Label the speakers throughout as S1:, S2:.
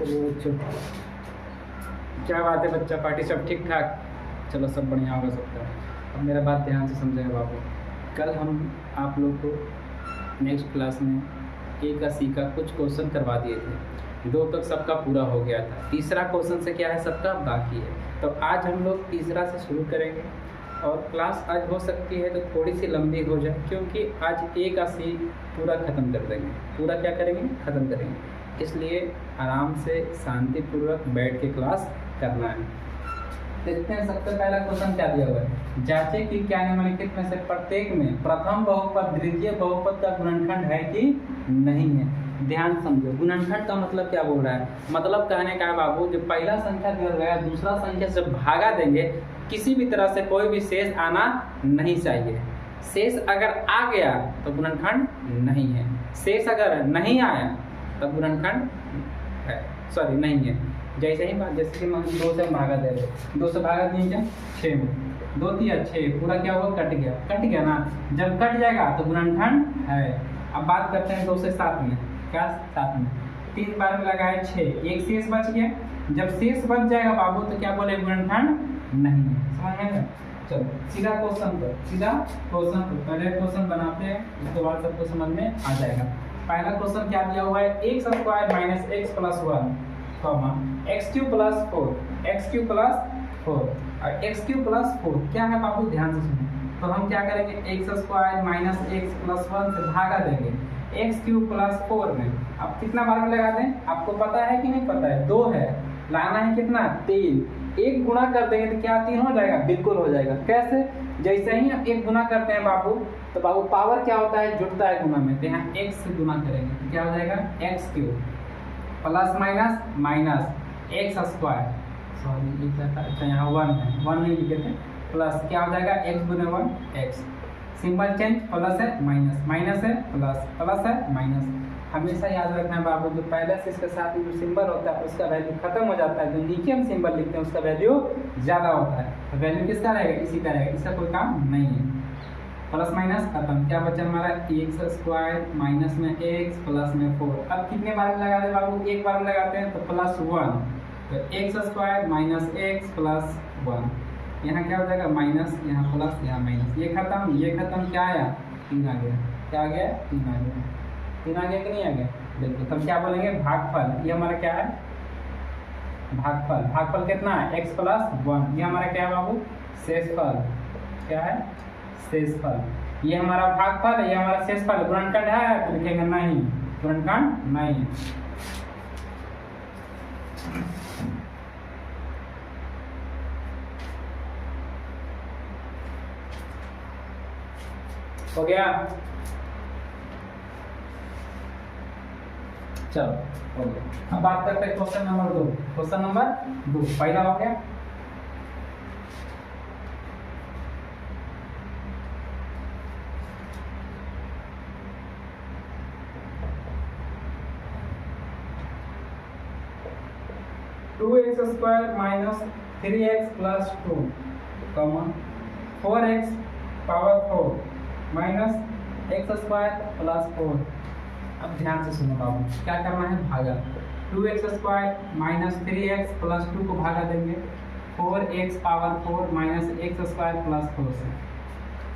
S1: चलो बच्चों, क्या बात है बच्चा, पार्टी सब ठीक ठाक? चलो सब बढ़िया होगा सबका। अब मेरा बात ध्यान से समझेगा बाबू। कल हम आप लोग को नेक्स्ट क्लास में ए का सी का कुछ क्वेश्चन करवा दिए थे। 2 तक सबका पूरा हो गया था, तीसरा क्वेश्चन से क्या है सबका बाकी है। तो आज हम लोग तीसरा से शुरू करेंगे और क्लास आज हो सकती है तो थोड़ी सी लंबी हो जाए, क्योंकि आज ए का सी पूरा ख़त्म कर देंगे। पूरा क्या करेंगे? ख़त्म करेंगे। इसलिए आराम से शांतिपूर्वक बैठ के क्लास करना है। देखते हैं सबसे पहला क्वेश्चन क्या दिया हुआ है। जांचें कि क्या निम्नलिखित में से प्रत्येक में प्रथम बहुपद द्वितीय बहुपद का गुणनखंड है कि नहीं है। ध्यान समझो, गुणनखंड का मतलब क्या बोल रहा है? मतलब कहने का है बाबू, जो पहला संख्या दिया गया दूसरा संख्या से भागा देंगे, किसी भी तरह से कोई भी शेष आना नहीं चाहिए। शेष अगर आ गया तो गुणनखंड नहीं है, शेष अगर नहीं आया तब गुणनखंड है, सॉरी नहीं है। जैसे ही बात, जैसे कि हम 2 से भागा दे रहे, 2 से भागा दिए क्या 6 में, 2 तिया 6, पूरा क्या हुआ? कट गया ना। जब कट जाएगा तो गुणनखंड है। अब बात करते हैं 2 से 7 में। क्या 7 में 3 बार में लगाए 6, एक शेष बच गया। जब शेष बच जाएगा बाबू तो क्या बोले? गुणनखंड नहीं है। समझ में? चलो सीधा क्वेश्चन पर पहले क्वेश्चन बनाते हैं, उसके बाद सबको समझ में आ जाएगा। पहला क्वेश्चन क्या दिया हुआ है? X square minus x plus 1 x Q plus 4 x Q plus 4 और एक्स क्यू प्लस 4 क्या है बाबू? ध्यान से सुनो। तो हम क्या करेंगे? X square minus x plus 1 से भागा देंगे एक्स क्यू प्लस 4 में। अब कितना बार में लगा दें? आपको पता है कि नहीं पता है? 2 है, लाना है कितना? 3। एक गुणा कर देंगे तो क्या 3 हो जाएगा? बिल्कुल हो जाएगा। कैसे? जैसे ही हम एक गुणा करते हैं बाबू, तो बाबू पावर क्या होता है? जुड़ता है गुणा में। तो यहाँ x से गुणा करेंगे तो क्या हो जाएगा? X Q plus minus minus x square, sorry अच्छा यहाँ 1 है, 1 नहीं लिखे थे, प्लस क्या हो जाएगा? x गुने 1 x, सिंबल चेंज, प्लस है माइनस, माइनस है प्लस, प्लस है माइनस। हमेशा याद रखना है बाबू, जो पहले से इसके साथ जो सिंबल होता है उसका वैल्यू खत्म हो जाता है, जो नीचे हम सिंबल लिखते हैं उसका वैल्यू ज़्यादा होता है। तो वैल्यू किसका रहेगा? इसी का रहेगा, इसका कोई काम नहीं है। प्लस माइनस खत्म, क्या बचा हमारा? एक्स स्क्वायर माइनस में एक्स प्लस में 4। अब कितने बार में लगा दे बाबू? एक बार में लगाते हैं तो प्लस 1, तो x square minus x plus 1। यहाँ क्या हो जाएगा? माइनस, यहाँ प्लस, यहाँ माइनस, ये खत्म, क्या आया? 3 आ गया। क्या आ गया? 3 आ गया। 3 आ गया कि नहीं आ गया? बिल्कुल। तब क्या बोलेंगे? भागफल। ये हमारा क्या है? भागफल। भागफल कितना है? X plus 1। ये हमारा क्या है बाबू? शेषफल। क्या है? शेषफल। ये हमारा भागफल है, ये हमारा शेषफल। गुणनखंड है तो लिखेंगे नहीं, गुणनखंड नहीं। हो गया? चलो हो गया। अब बात करते हैं क्वेश्चन नंबर 2। क्वेश्चन नंबर 2 पहला हो गया। Two x square minus 3x plus 2 4x power 4 minus x square plus 4। अब ध्यान से सुनो बाबू, क्या करना है? भागा। 2x square minus 3x plus 2 को भागा देंगे 4x power 4 minus x square plus 4 से।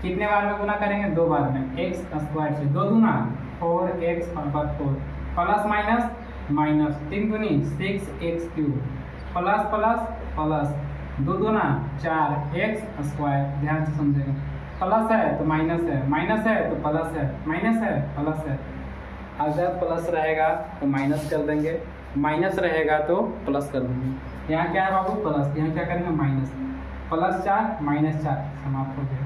S1: कितने बार में गुना करेंगे? 2 बार में। एक्स स्क्वायर से 2 गुना 4x power 4 plus minus minus, 3 दूनी 6x cube plus plus plus, 2 दूना 4x स्क्वायर। ध्यान से समझेगा, प्लस है तो माइनस है, माइनस है तो प्लस है, माइनस है प्लस है। अगर प्लस रहेगा तो माइनस कर देंगे, माइनस रहेगा तो प्लस कर देंगे। यहाँ क्या है बाबू? प्लस। यहाँ क्या करेंगे? माइनस। प्लस 4 माइनस 4 समाप्त हो गया।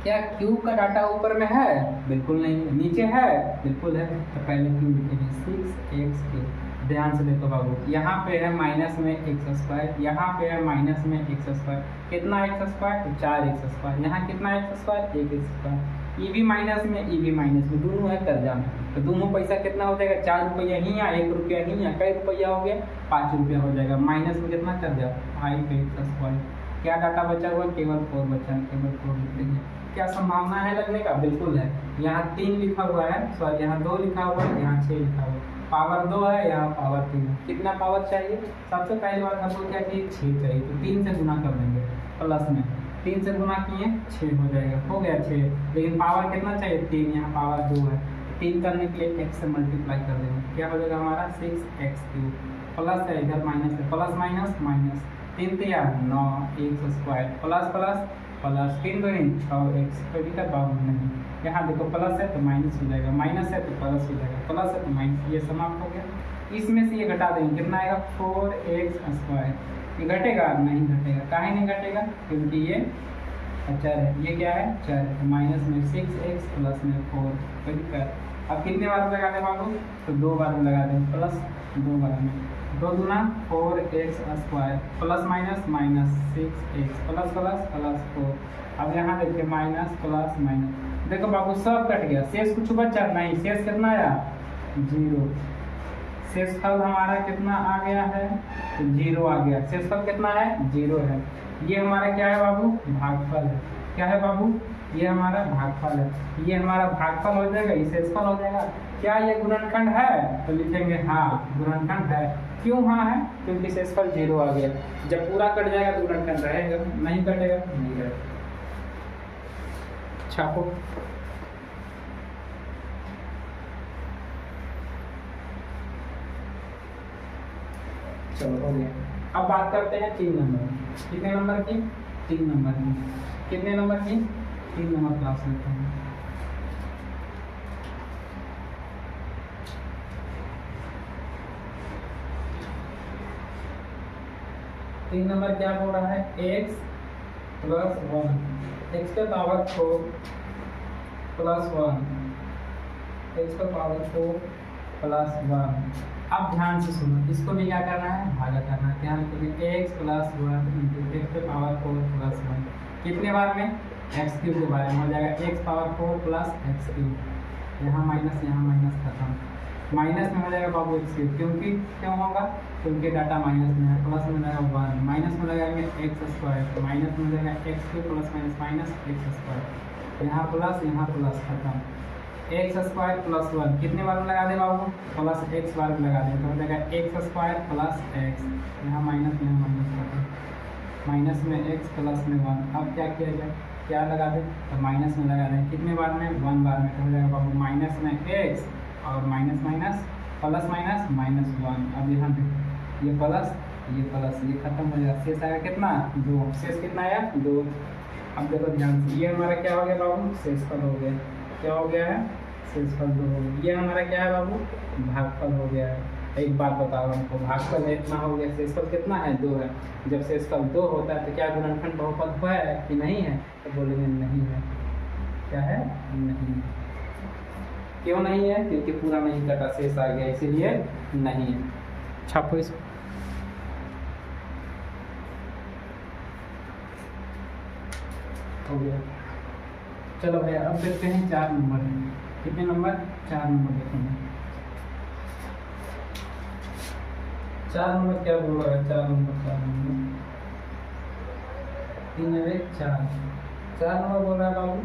S1: क्या क्यूब का डाटा ऊपर में है? बिल्कुल नहीं। नीचे है? बिल्कुल है। तो पहले क्यूब लिखेंगे 6x क्यूब। ध्यान से देखो बाबू, यहाँ पे है माइनस में एक्स स्क्वायर, यहाँ पे है माइनस में एक्स स्क्वायर। कितना एक्स स्क्वायर? तो 4x स्क्वायर। यहाँ कितना एक्स स्क्वायर? 1x square. ई भी माइनस में, ई भी माइनस में, दोनों है कर्जा में। तो दोनों पैसा कितना हो जाएगा? 4 रुपया ही या 1 रुपया ही या कई रुपया हो गया? 5 रुपया हो जाएगा। माइनस में कितना कर्जा? 5x square. क्या डाटा बचा हुआ? केवल 4 बचा है, केवल 4 लिख देंगे। क्या संभावना है लगने का? बिल्कुल है। यहाँ 3 लिखा हुआ है, सॉरी यहाँ 2 लिखा हुआ है, यहाँ 6 लिखा हुआ है। पावर 2 है, यहाँ पावर 3 है। कितना पावर चाहिए? सबसे पहली बात हमको क्या चाहिए? 6 चाहिए, तो 3 से गुना कर देंगे प्लस में। 3 से गुना किए 6 हो जाएगा, हो गया 6। लेकिन पावर कितना चाहिए? 3, यहाँ पावर 2 है। 3 करने के लिए x से मल्टीप्लाई कर देंगे, क्या हो जाएगा हमारा? 6x3 प्लस है, इधर माइनस है, plus minus minus, 3 3 9 x square plus plus plus 3 2 6x, कोई दिक्कत बात नहीं। यहाँ देखो प्लस है तो माइनस हो जाएगा, माइनस है तो प्लस हो जाएगा, प्लस है तो माइनस, ये समाप्त हो गया। इसमें से ये घटा देंगे, कितना आएगा? 4x square. ये घटेगा? नहीं घटेगा। काहे नहीं घटेगा? क्योंकि ये अचर है। ये क्या है? चर है। तो माइनस में 6x प्लस में 4, कोई दिक्कत? अब कितने बार लगा दें बाबू? तो 2 बार में लगा दें, प्लस 2 बार में। 2 दूना 4x square plus minus minus 6x plus plus plus 4। अब यहाँ देखिए माइनस प्लस माइनस, देखो बाबू सब कट गया, शेष कुछ बचा नहीं। शेष कितना आया? 0। शेषफल हमारा कितना आ गया है? तो 0 आ गया। शेषफल कितना है? 0 है। ये हमारा क्या है बाबू? भागफल है। क्या है बाबू? ये हमारा भागफल है। ये हमारा भागफल हो जाएगा, ये शेषफल हो जाएगा। क्या ये गुणनखंड है? तो लिखेंगे हाँ गुणनखंड है। क्यों हाँ है? क्योंकि शेषफल 0 आ गया। जब पूरा कट जाएगा तो गुणनखंड रहेगा, नहीं कटेगा नहीं रहेगा। छापो। चलो हो गया। अब बात करते हैं 3 नंबर। कितने नंबर की? 3 नंबर की। कितने नंबर की? 3 नंबर क्लास लेते हैं। तीन नंबर क्या बोल रहा है? x प्लस 1, x के पावर 4 प्लस 1, x का पावर 4 प्लस 1। अब ध्यान से सुनो, इसको भी क्या करना है? भागा करना है। ध्यान करिए, x प्लस 1 इंटू एक्स के पावर 4 प्लस 1। कितने बार में? एक्स क्यूब के बारे में हो जाएगा, x power 4 plus x cube. यहाँ माइनस खत्म। माइनस में हो जाएगा बाबू एक्स क्यूब, क्योंकि क्यों होगा? क्योंकि डाटा माइनस में है। प्लस में जाएगा 1, माइनस में लगाएंगे एक्स स्क्वायर, तो माइनस में जाएगा x cube plus minus minus x square. यहाँ प्लस खत्म। एक्स स्क्वायर प्लस 1 कितने बार में लगा दे बाबू? प्लस एक्स बार में लगा दें, तो हो जाएगा एक्स स्क्वायर प्लस एक्स। यहाँ माइनस खत्म। माइनस में एक्स प्लस में 1। अब क्या किया जाए? क्या लगा दें? तो माइनस में लगा दें। कितने बार में? 1 बार में, तो हो जाएगा बाबू माइनस में एक्स और minus minus plus minus minus 1। अब यहाँ पे ये प्लस ये खत्म हो जाएगा। शेष आएगा कितना? 2। शेष कितना आया? 2। अब देखो ध्यान से, ये हमारा क्या हो गया बाबू? शेषफल हो गया। क्या हो गया है? शेषफल 2 हो गया। ये हमारा क्या है बाबू? भागफल हो गया है। एक बात बताओ हमको, भागफल इतना हो गया, शेषफल कितना है? 2 है। जब शेषफल 2 होता है तो क्या गुणनखंड बहुपद हुआ है कि नहीं है? तो बोलेंगे नहीं है। क्या है? नहीं। क्यों नहीं है? क्योंकि पूरा नहीं कटा, शेष आ गया, इसीलिए नहीं है। छापो इसको। हो गया। चलो भैया अब देखते हैं 4 नंबर है। कितने नंबर? 4 नंबर देखेंगे। 4 नंबर क्या बोल रहा है? 4 नंबर 3 1 4। 4 नंबर बोल रहा है बाबू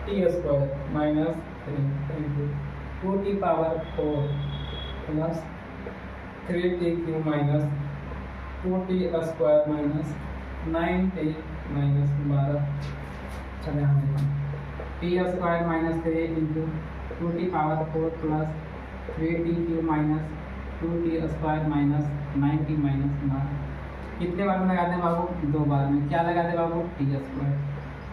S1: T square minus 3 2t power 4 plus 3t cube minus 2t square minus 9t minus 12। चले हम देखें, T square minus 3 into 2t power 4 plus 3t cube minus 2t square minus 9t minus 12। कितने बार में लगा दें बाबू? 2 बार में। क्या लगा दें बाबू? T square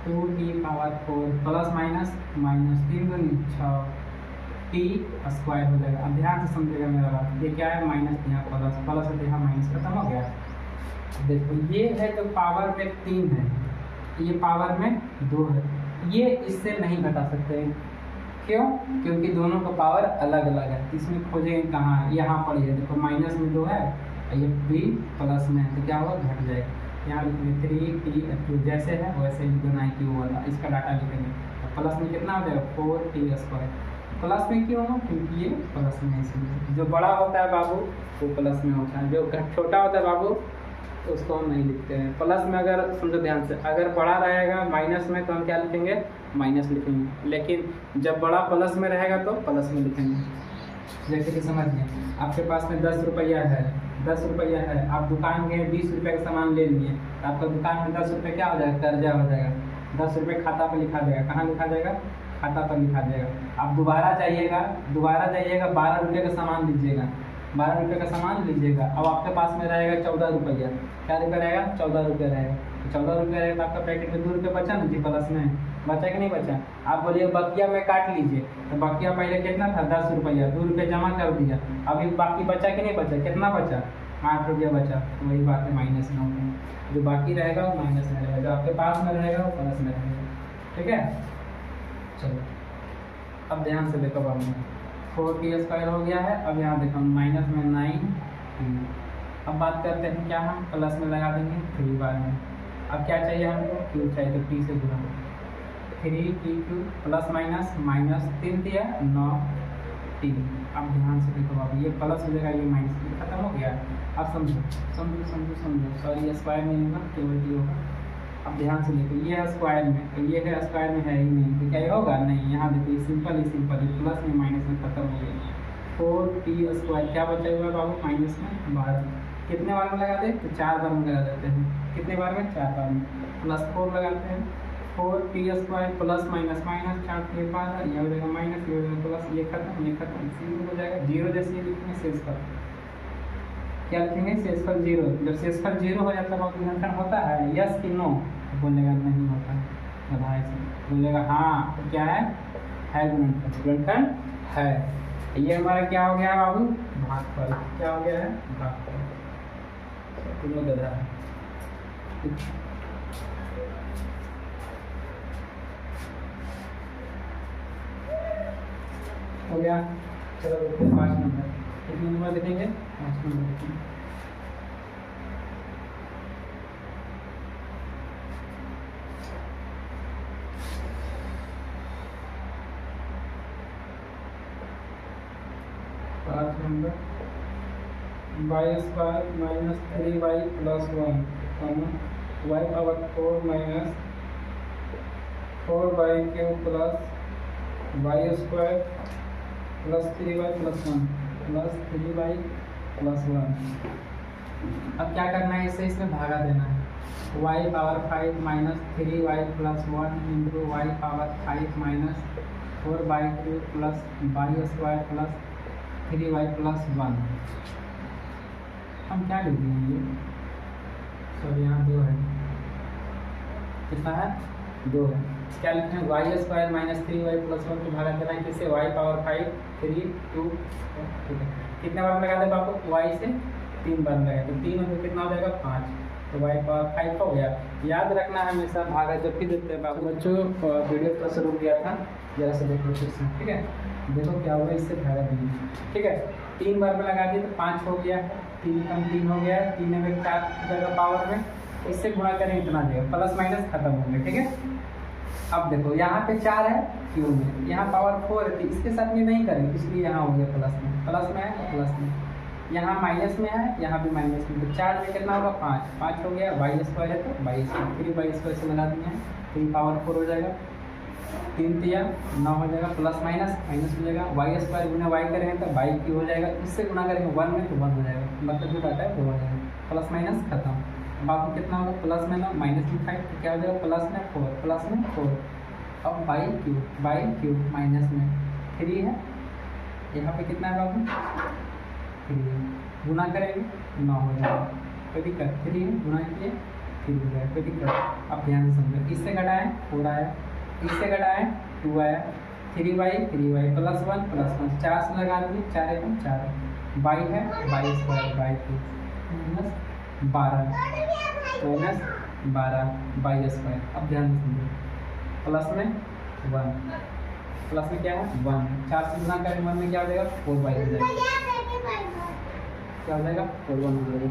S1: 2t power 4 plus minus minus 3 दूनी 6 टी स्क्वायर हो जाएगा। अब ध्यान से समझेगा मेरा बात। ये क्या है? माइनस, यहाँ प्लस, प्लस है तो यहाँ माइनस, खत्म हो गया। देखो ये है तो पावर में 3 है, ये पावर में 2 है। ये इससे नहीं घटा सकते। क्यों? क्योंकि दोनों का पावर अलग अलग है। इसमें खोजेंगे कहाँ? यहाँ पड़ी है, देखो माइनस में 2 है, ये भी प्लस में है, तो क्या होगा? घट जाएगा। यहाँ लिखेंगे 3t जैसे है वैसे ही लिखना है, क्यों वाला इसका डाटा लिखेंगे। प्लस में कितना हो जाएगा? 4t square. प्लस में क्यों हो? क्योंकि ये प्लस में है, इसलिए जो बड़ा होता है बाबू वो प्लस में होता है, जो छोटा होता है बाबू तो उसको हम नहीं लिखते हैं। प्लस में अगर समझो ध्यान से, अगर बड़ा रहेगा माइनस में तो हम क्या लिखेंगे, माइनस लिखेंगे, लेकिन जब बड़ा प्लस में रहेगा तो प्लस में लिखेंगे। जैसे कि समझिए आपके पास में 10 रुपया है, 10 रुपया है, आप दुकान गए 20 रुपये का सामान ले लिए, तो आपका दुकान में 10 रुपये क्या हो जाएगा, कर्जा हो जाएगा। 10 रुपये खाता पर लिखा जाएगा, कहाँ लिखा जाएगा, खाता पर लिखा जाएगा। आप दोबारा जाइएगा 12 रुपये का सामान लीजिएगा, 12 रुपये का सामान लीजिएगा, अब आपके पास में रहेगा 14 रुपया, क्या रुपया रहेगा, 14 रुपया रहेगा। तो 14 रुपया रहेगा तो आपका पैकेट में 2 रुपये बचा ना जी, प्लस में बचा कि नहीं बचा। आप बोलिए बकिया में काट लीजिए, तो बकिया पहले कितना था, 10 रुपया, 2 रुपये जमा कर दिया, अभी बाकी बचा कि नहीं बचा, कितना बचा, 8 रुपया बचा। तो वही बात है, माइनस में होगा, जो बाकी रहेगा वो माइनस में रहेगा, जो आपके पास में रहेगा वो प्लस में रहेगा। ठीक है, चलो अब ध्यान से देखो बाबू, 4t² हो गया है। अब यहाँ देखो माइनस में 9। अब बात करते हैं क्या, हम प्लस में लगा देंगे 3 बार में। अब क्या चाहिए हमको, क्यूब चाहिए, तो t से गुणा 3t³ प्लस माइनस, माइनस 3 दिया 9t। अब ध्यान से देखो बाबू, ये प्लस हो जाएगा, ये माइनस खत्म हो गया। अब समझो समझो समझो समझो, सॉरी स्क्वायर में होगा, केवल t होगा। अब ध्यान से देखो, ये है स्क्वायर में, तो ये है स्क्वायर में है ही नहीं, तो क्या ये होगा, नहीं। यहाँ देखो सिंपल ही सिंपल ही प्लस में माइनस में खत्म हो गया। 4t², क्या बचा हुआ है बाबू, माइनस में 12। कितने बार में लगा दे, तो 4 बार में लगा देते हैं। कितने बार में, 4 बार में। प्लस 4 लगाते हैं, 4t² प्लस माइनस माइनस 4 3 12, ये हो जाएगा माइनस, ये हो जाएगा प्लस, ये खत्म, ये खत्म, सीधे हो जाएगा 0। जैसे लिखेंगे शेषफल, क्या लिखेंगे, शेषफल 0। जब शेषफल 0 हो जाता है तो गुणनखंड होता है, यस कि नो, बोलेगा नहीं होता है, बधाई से बोलेगा हाँ, तो क्या है गुणनखंड, गुणनखंड है। ये हमारा क्या हो गया बाबू, भागफल। क्या हो गया है, भागफल। तीनों गधा है। हो गया, चलो देखते हैं 5 नंबर, कितने नंबर लिखेंगे, 5 नंबर लिखेंगे। y² minus 3y plus 1, y power 4 minus 4y³ plus y² plus 3y plus 1 plus 3y plus 1। अब क्या करना है, इसे इसमें भागा देना है। y power 5 minus 3y plus 1 into y power 5 minus 4y³ plus y² plus 3y plus 1। हम क्या लिख देंगे, सॉरी यहाँ 2 है, कितना है, 2 है। क्या लिखते हैं, y² माइनस 3y प्लस 1 को भागा देना है किससे, y पावर 5 3 2। ठीक है, कितने बार लगा दे बाबू, y से 3 बार लगाए, तो 3 में कितना हो जाएगा, 5, तो y पावर 5 हो गया। याद रखना है हमेशा भागा जब भी देते हैं बाबू। बच्चों वीडियो थोड़ा सा रुक गया था, जरा से देखो फिर से, ठीक है, देखो क्या होगा, इससे भागा देंगे। ठीक है, 3 बार में लगा दिए तो 5 हो गया, 3 कम 3 हो गया, 3 में 4 जगह पावर में, इससे गुणा करें इतना देगा, प्लस माइनस खत्म हो गया। ठीक है, अब देखो यहाँ पे 4 है क्यूब में, यहाँ पावर 4 है, इसके साथ में नहीं करेंगे, इसलिए यहाँ हो गया प्लस में, प्लस में है प्लस में, यहाँ माइनस में है, यहाँ भी माइनस में, तो 4 में कितना होगा, 5 हो गया, y² है तो y², फिर y² से लगा दिए हैं, 3 पावर 4 हो जाएगा, 3 दिया 9 हो जाएगा, प्लस माइनस माइनस हो जाएगा, y² गुना y करेंगे तो y³ हो जाएगा, इससे गुणा करेंगे 1 में तो 1 हो जाएगा, मतलब जो डाटा है वो हो जाएगा, प्लस माइनस खत्म। बाकी कितना होगा, प्लस में 9 माइनस में 5, तो क्या हो जाएगा, प्लस में 4 प्लस में 4। अब y³ माइनस में 3 है, यहाँ पे कितना है बाबू, 3 है, गुना करेंगे 9 हो जाएगा, कोई दिक्कत, 3 है गुना किए 3 हो जाएगा, कोई दिक्कत। अब ध्यान से समझो, इससे घटाएं 4 आया, इससे घटाएं 2 आया, 3y प्लस 1 प्लस 1, 4 से लगा दिए, 4 है 4, y है y² माइनस 12 माइनस 12 y²। अब ध्यान से समझो, प्लस में 1, प्लस में क्या है 1, 4 से गुना करें 1 में क्या हो जाएगा, 4y हो जाएगा, क्या हो जाएगा, 4y हो जाएगा,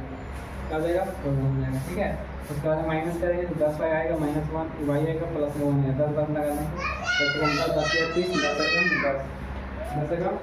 S1: क्या हो जाएगा, 4y हो जाएगा। ठीक है, उसके बाद माइनस करेंगे तो 10y आएगा, माइनस 1 y आएगा, प्लस में 1 है, 10 बार लगा देंगे, 10 10 10 30 10 10 10 10 10